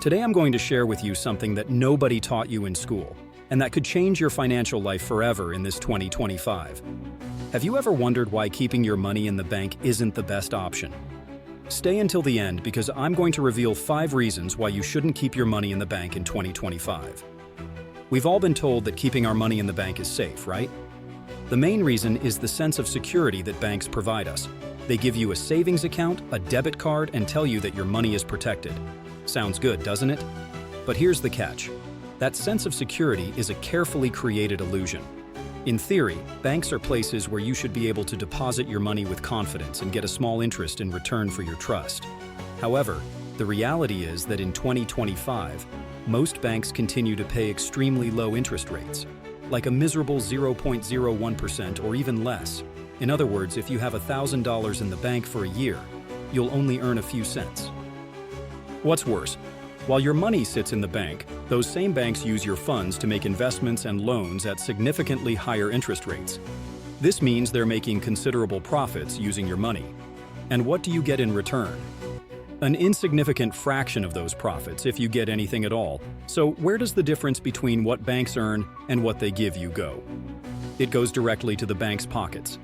Today I'm going to share with you something that nobody taught you in school, and that could change your financial life forever in this 2025. Have you ever wondered why keeping your money in the bank isn't the best option? Stay until the end because I'm going to reveal 5 reasons why you shouldn't keep your money in the bank in 2025. We've all been told that keeping our money in the bank is safe, right? The main reason is the sense of security that banks provide us. They give you a savings account, a debit card, and tell you that your money is protected. Sounds good, doesn't it? But here's the catch. That sense of security is a carefully created illusion. In theory, banks are places where you should be able to deposit your money with confidence and get a small interest in return for your trust. However, the reality is that in 2025, most banks continue to pay extremely low interest rates, like a miserable 0.01% or even less. In other words, if you have $1,000 in the bank for a year, you'll only earn a few cents. What's worse, while your money sits in the bank, those same banks use your funds to make investments and loans at significantly higher interest rates. This means they're making considerable profits using your money. And what do you get in return? An insignificant fraction of those profits, if you get anything at all. So where does the difference between what banks earn and what they give you go? It goes directly to the bank's pockets.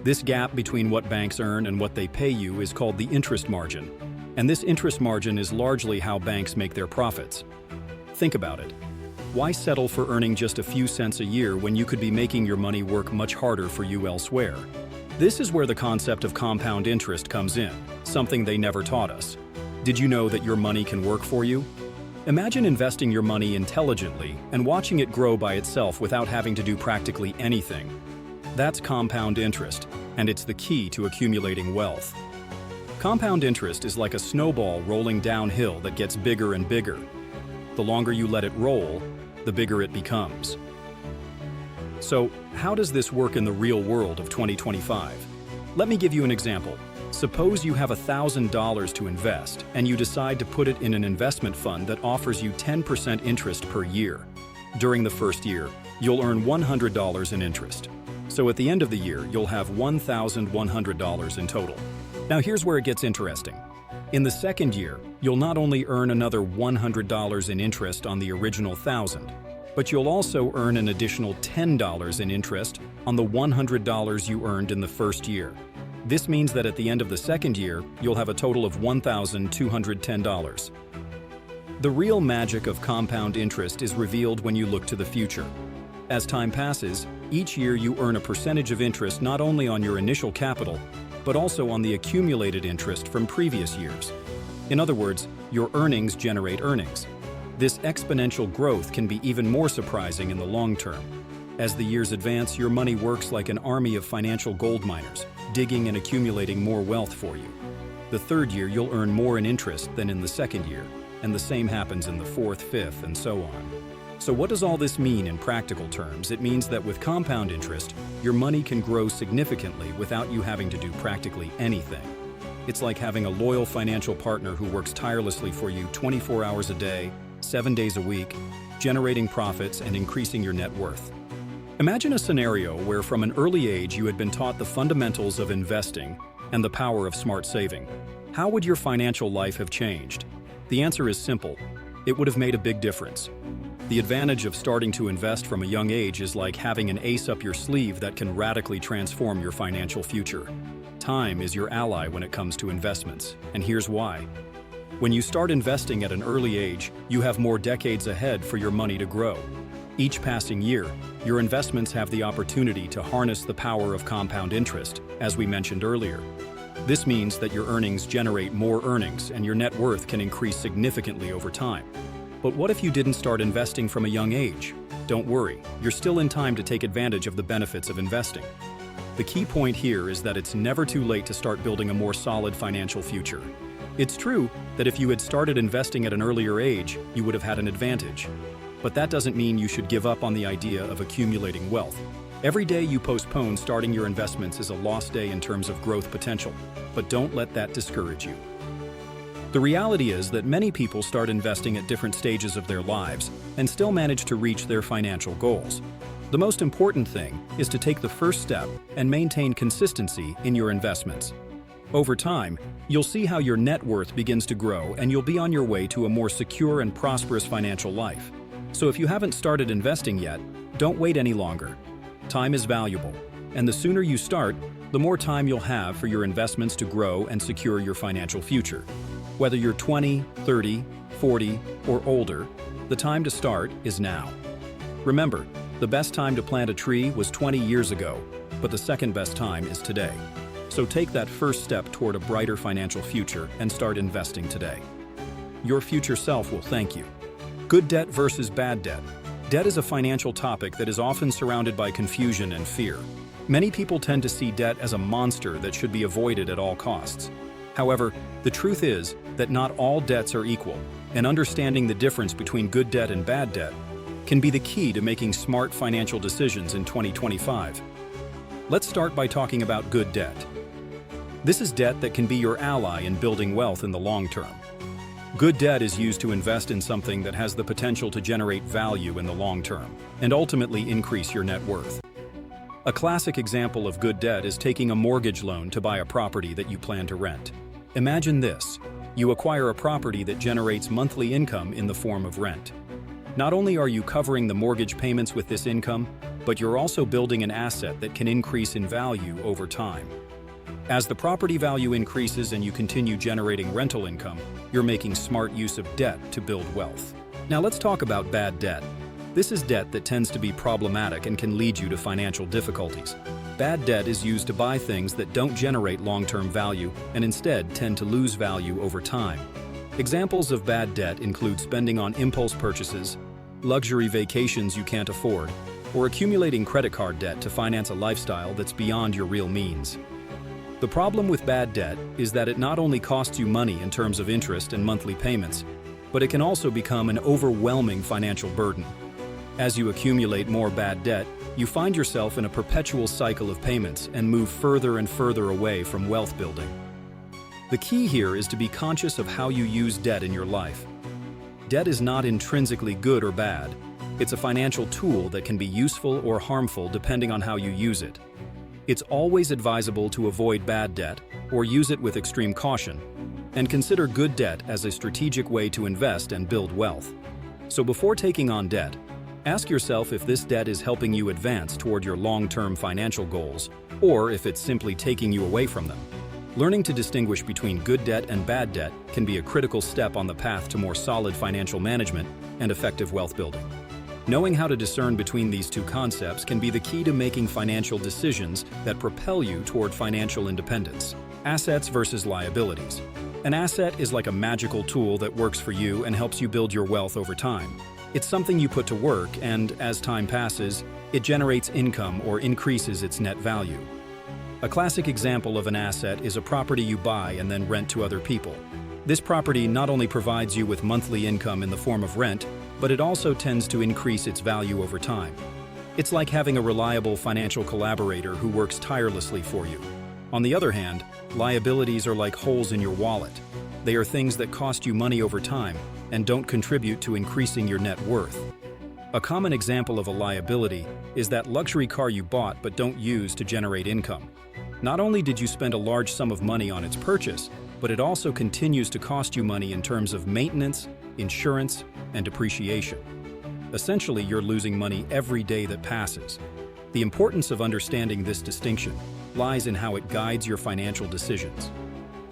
This gap between what banks earn and what they pay you is called the interest margin. And this interest margin is largely how banks make their profits. Think about it. Why settle for earning just a few cents a year when you could be making your money work much harder for you elsewhere? This is where the concept of compound interest comes in, something they never taught us. Did you know that your money can work for you? Imagine investing your money intelligently and watching it grow by itself without having to do practically anything. That's compound interest, and it's the key to accumulating wealth. Compound interest is like a snowball rolling downhill that gets bigger and bigger. The longer you let it roll, the bigger it becomes. So, how does this work in the real world of 2025? Let me give you an example. Suppose you have $1,000 to invest, and you decide to put it in an investment fund that offers you 10% interest per year. During the first year, you'll earn $100 in interest. So at the end of the year, you'll have $1,100 in total. Now here's where it gets interesting. In the second year, you'll not only earn another $100 in interest on the original $1,000, but you'll also earn an additional $10 in interest on the $100 you earned in the first year. This means that at the end of the second year, you'll have a total of $1,210. The real magic of compound interest is revealed when you look to the future. As time passes, each year you earn a percentage of interest not only on your initial capital, but also on the accumulated interest from previous years. In other words, your earnings generate earnings. This exponential growth can be even more surprising in the long term. As the years advance, your money works like an army of financial gold miners, digging and accumulating more wealth for you. The third year, you'll earn more in interest than in the second year, and the same happens in the fourth, fifth, and so on. So what does all this mean in practical terms? It means that with compound interest, your money can grow significantly without you having to do practically anything. It's like having a loyal financial partner who works tirelessly for you 24 hours a day, 7 days a week, generating profits and increasing your net worth. Imagine a scenario where from an early age you had been taught the fundamentals of investing and the power of smart saving. How would your financial life have changed? The answer is simple. It would have made a big difference. The advantage of starting to invest from a young age is like having an ace up your sleeve that can radically transform your financial future. Time is your ally when it comes to investments, and here's why. When you start investing at an early age, you have more decades ahead for your money to grow. Each passing year, your investments have the opportunity to harness the power of compound interest, as we mentioned earlier. This means that your earnings generate more earnings and your net worth can increase significantly over time. But what if you didn't start investing from a young age? Don't worry, you're still in time to take advantage of the benefits of investing. The key point here is that it's never too late to start building a more solid financial future. It's true that if you had started investing at an earlier age, you would have had an advantage. But that doesn't mean you should give up on the idea of accumulating wealth. Every day you postpone starting your investments is a lost day in terms of growth potential, but don't let that discourage you. The reality is that many people start investing at different stages of their lives and still manage to reach their financial goals. The most important thing is to take the first step and maintain consistency in your investments. Over time, you'll see how your net worth begins to grow and you'll be on your way to a more secure and prosperous financial life. So if you haven't started investing yet, don't wait any longer. Time is valuable, and the sooner you start, the more time you'll have for your investments to grow and secure your financial future. Whether you're 20, 30, 40, or older, the time to start is now. Remember, the best time to plant a tree was 20 years ago, but the second best time is today. So take that first step toward a brighter financial future and start investing today. Your future self will thank you. Good debt versus bad debt. Debt is a financial topic that is often surrounded by confusion and fear. Many people tend to see debt as a monster that should be avoided at all costs. However, the truth is that not all debts are equal, and understanding the difference between good debt and bad debt can be the key to making smart financial decisions in 2025. Let's start by talking about good debt. This is debt that can be your ally in building wealth in the long term. Good debt is used to invest in something that has the potential to generate value in the long term and ultimately increase your net worth. A classic example of good debt is taking a mortgage loan to buy a property that you plan to rent. Imagine this: you acquire a property that generates monthly income in the form of rent. Not only are you covering the mortgage payments with this income, but you're also building an asset that can increase in value over time. As the property value increases and you continue generating rental income, you're making smart use of debt to build wealth. Now let's talk about bad debt. This is debt that tends to be problematic and can lead you to financial difficulties. Bad debt is used to buy things that don't generate long-term value and instead tend to lose value over time. Examples of bad debt include spending on impulse purchases, luxury vacations you can't afford, or accumulating credit card debt to finance a lifestyle that's beyond your real means. The problem with bad debt is that it not only costs you money in terms of interest and monthly payments, but it can also become an overwhelming financial burden. As you accumulate more bad debt, you find yourself in a perpetual cycle of payments and move further and further away from wealth building. The key here is to be conscious of how you use debt in your life. Debt is not intrinsically good or bad. It's a financial tool that can be useful or harmful depending on how you use it. It's always advisable to avoid bad debt or use it with extreme caution, and consider good debt as a strategic way to invest and build wealth. So before taking on debt, ask yourself if this debt is helping you advance toward your long-term financial goals, or if it's simply taking you away from them. Learning to distinguish between good debt and bad debt can be a critical step on the path to more solid financial management and effective wealth building. Knowing how to discern between these two concepts can be the key to making financial decisions that propel you toward financial independence. Assets versus liabilities. An asset is like a magical tool that works for you and helps you build your wealth over time. It's something you put to work, and as time passes, it generates income or increases its net value. A classic example of an asset is a property you buy and then rent to other people. This property not only provides you with monthly income in the form of rent, but it also tends to increase its value over time. It's like having a reliable financial collaborator who works tirelessly for you. On the other hand, liabilities are like holes in your wallet. They are things that cost you money over time and don't contribute to increasing your net worth. A common example of a liability is that luxury car you bought but don't use to generate income. Not only did you spend a large sum of money on its purchase, but it also continues to cost you money in terms of maintenance, insurance, and depreciation. Essentially, you're losing money every day that passes. The importance of understanding this distinction lies in how it guides your financial decisions.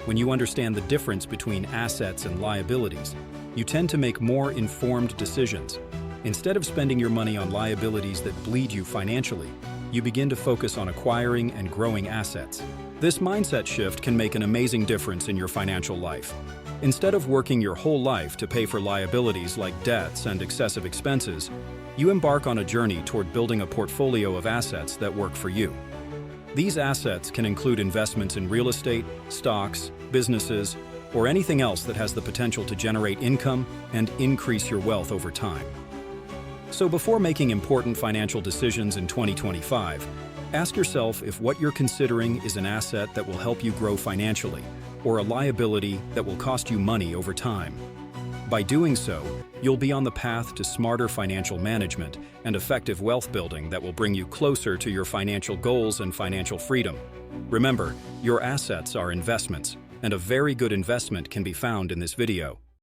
When you understand the difference between assets and liabilities, you tend to make more informed decisions. Instead of spending your money on liabilities that bleed you financially, you begin to focus on acquiring and growing assets. This mindset shift can make an amazing difference in your financial life. Instead of working your whole life to pay for liabilities like debts and excessive expenses, you embark on a journey toward building a portfolio of assets that work for you. These assets can include investments in real estate, stocks, businesses, or anything else that has the potential to generate income and increase your wealth over time. So before making important financial decisions in 2025, ask yourself if what you're considering is an asset that will help you grow financially, or a liability that will cost you money over time. By doing so, you'll be on the path to smarter financial management and effective wealth building that will bring you closer to your financial goals and financial freedom. Remember, your assets are investments, and a very good investment can be found in this video.